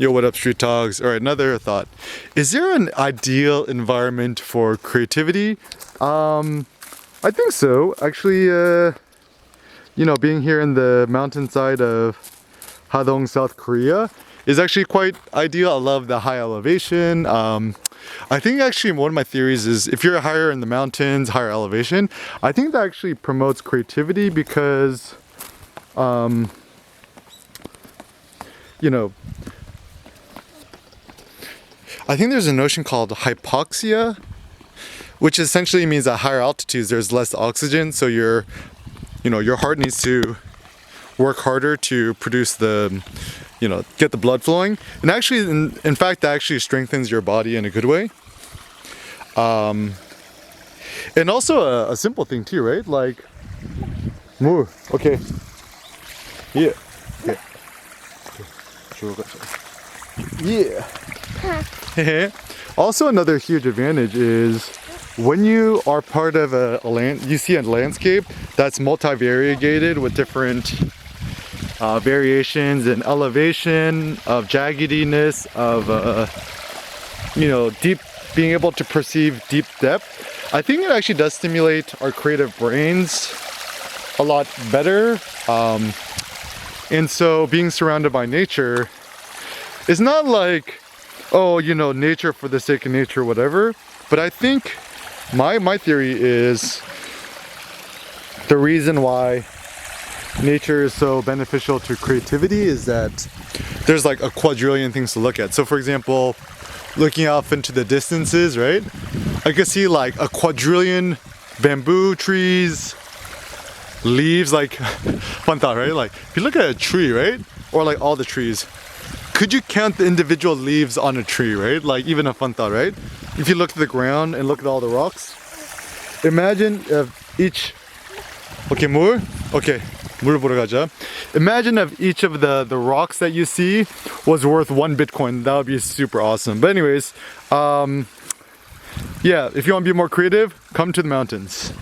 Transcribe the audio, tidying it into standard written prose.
Yo, what up, Street Talks? All right, another thought. Is there an ideal environment for creativity? I think so. Actually, being here in the mountainside of Hadong, South Korea is actually quite ideal. I love the high elevation. I think actually one of my theories is if you're higher in the mountains, higher elevation, I think that actually promotes creativity because, I think there's a notion called hypoxia, which essentially means at higher altitudes there's less oxygen, so your heart needs to work harder to produce get the blood flowing. And actually, in fact, that actually strengthens your body in a good way. And also a simple thing too, right? Like, move. Okay. Yeah. Okay. Yeah. Also, another huge advantage is when you are part of you see a landscape that's multi-variegated with different variations in elevation, of jaggediness, of being able to perceive deep depth. I think it actually does stimulate our creative brains a lot better. And so being surrounded by nature is not like, nature for the sake of nature, whatever. But I think my theory is the reason why nature is so beneficial to creativity is that there's like a quadrillion things to look at. So for example, looking off into the distances, right? I could see like a quadrillion bamboo trees, leaves, like fun thought, right? Like if you look at a tree, right? Or like all the trees, could you count the individual leaves on a tree, right? Like even a fun thought, right? If you look to the ground and look at all the rocks, imagine if each, okay, 물 보러 가자. Imagine if each of the rocks that you see was worth 1 Bitcoin. That would be super awesome. But anyways, if you want to be more creative, come to the mountains.